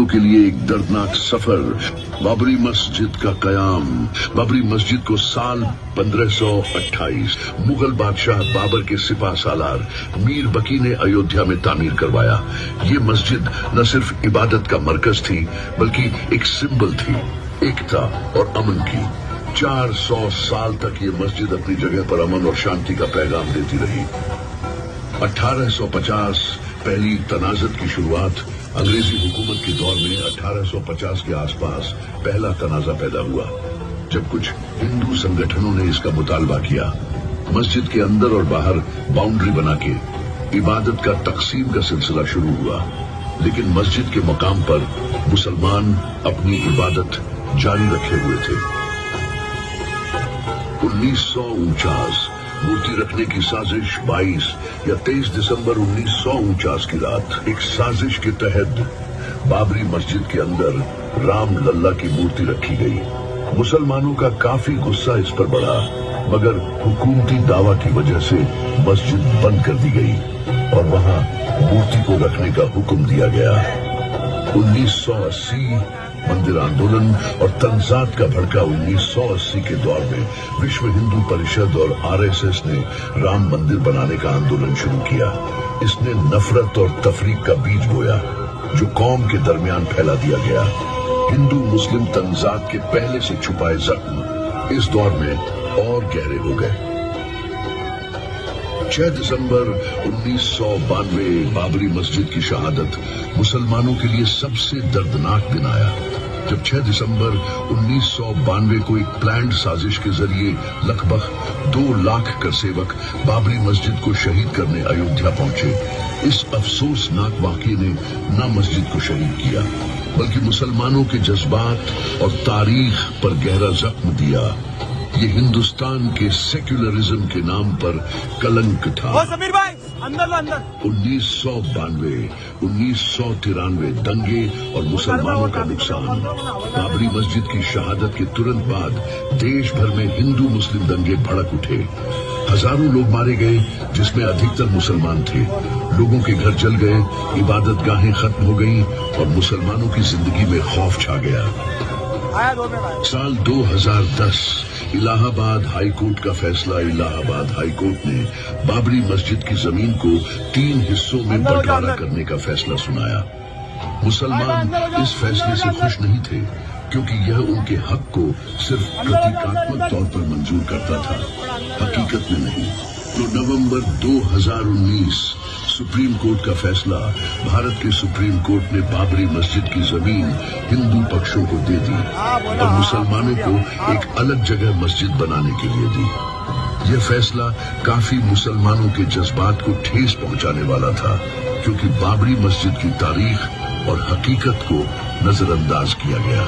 मुसलमानों के लिए एक दर्दनाक सफर। बाबरी मस्जिद का कयाम। बाबरी मस्जिद को साल 1528 मुगल बादशाह बाबर के सिपा सालार मीर बकी ने अयोध्या में तामीर करवाया। ये मस्जिद न सिर्फ इबादत का मरकज थी बल्कि एक सिंबल थी एकता और अमन की। 400 साल तक ये मस्जिद अपनी जगह पर अमन और शांति का पैगाम देती रही। 1850 पहली तनाज़त की शुरुआत। अंग्रेजी हुकूमत के दौर में 1850 के आसपास पहला तनाज़ा पैदा हुआ जब कुछ हिंदू संगठनों ने इसका मुतालबा किया। मस्जिद के अंदर और बाहर बाउंड्री बना के इबादत का तकसीम का सिलसिला शुरू हुआ, लेकिन मस्जिद के मकाम पर मुसलमान अपनी इबादत जारी रखे हुए थे। 1949 मूर्ति रखने की साजिश। 22 या 23 दिसंबर 1949 की रात एक साजिश के तहत बाबरी मस्जिद के अंदर राम लल्ला की मूर्ति रखी गई। मुसलमानों का काफी गुस्सा इस पर बढ़ा, मगर हुकूमती दावा की वजह से मस्जिद बंद कर दी गई और वहां मूर्ति को रखने का हुक्म दिया गया। 1980 मंदिर आंदोलन और तंजात का भड़का। 1980 के दौर में विश्व हिंदू परिषद और आरएसएस ने राम मंदिर बनाने का आंदोलन शुरू किया। इसने नफरत और तफरीक का बीज बोया जो कौम के दरमियान फैला दिया गया। हिंदू मुस्लिम तंजात के पहले से छुपाए जख्म इस दौर में और गहरे हो गए। 6 दिसंबर 1992 बाबरी मस्जिद की शहादत मुसलमानों के लिए सबसे दर्दनाक दिन आया, जब 6 दिसंबर 1992 को एक प्लान्ड साजिश के जरिए लगभग 2 लाख कर सेवक बाबरी मस्जिद को शहीद करने अयोध्या पहुंचे। इस अफसोसनाक वाक़ये ने न मस्जिद को शहीद किया बल्कि मुसलमानों के जज्बात और तारीख पर गहरा जख्म दिया। ये हिंदुस्तान के सेक्युलरिज्म के नाम पर कलंक था। समीर भाई, अंदर 1992, 1993 दंगे और मुसलमानों का नुकसान। बाबरी मस्जिद की शहादत के तुरंत बाद देश भर में हिंदू मुस्लिम दंगे भड़क उठे। हजारों लोग मारे गए जिसमें अधिकतर मुसलमान थे। लोगों के घर जल गए, इबादत गाहें खत्म हो गईं और मुसलमानों की जिंदगी में खौफ छा गया। साल 2010 इलाहाबाद हाई कोर्ट का फैसला। इलाहाबाद हाई कोर्ट ने बाबरी मस्जिद की जमीन को 3 हिस्सों में बंटवारा करने का फैसला सुनाया। मुसलमान इस फैसले से खुश नहीं थे क्योंकि यह उनके हक को सिर्फ प्रतीकात्मक तौर पर मंजूर करता था, हकीकत में नहीं। तो नवंबर 2019 सुप्रीम कोर्ट का फैसला। भारत के सुप्रीम कोर्ट ने बाबरी मस्जिद की जमीन हिंदू पक्षों को दे दी और मुसलमानों को एक अलग जगह मस्जिद बनाने के लिए दी। यह फैसला काफी मुसलमानों के जज्बात को ठेस पहुंचाने वाला था क्योंकि बाबरी मस्जिद की तारीख और हकीकत को नजरअंदाज किया गया।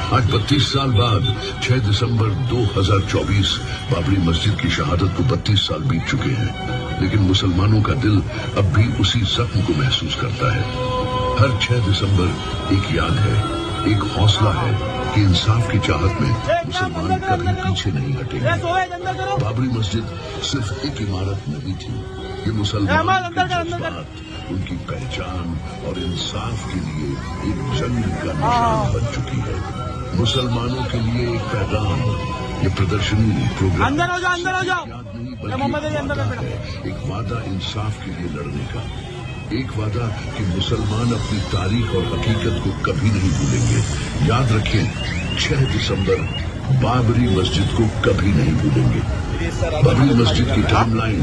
आज 32 साल बाद 6 दिसंबर 2024 बाबरी मस्जिद की शहादत को 32 साल बीत चुके हैं, लेकिन मुसलमानों का दिल अब भी उसी जख्म को महसूस करता है। हर 6 दिसंबर एक याद है, एक हौसला है कि इंसाफ की चाहत में मुसलमान कभी पीछे नहीं हटेंगे। बाबरी मस्जिद सिर्फ एक इमारत नहीं थी, ये मुसलमानों के जज्बात, उनकी पहचान और इंसाफ के लिए एक जंग का निशान बन चुकी है। मुसलमानों के लिए एक पैगाम। ये प्रदर्शनी प्रोग्राम अंदर हो जाओ। याद नहीं बल्कि एक वादा इंसाफ के लिए लड़ने का। एक वादा कि मुसलमान अपनी तारीख और हकीकत को कभी नहीं भूलेंगे। याद रखें, 6 दिसंबर बाबरी मस्जिद को कभी नहीं भूलेंगे। बाबरी मस्जिद की टाइमलाइन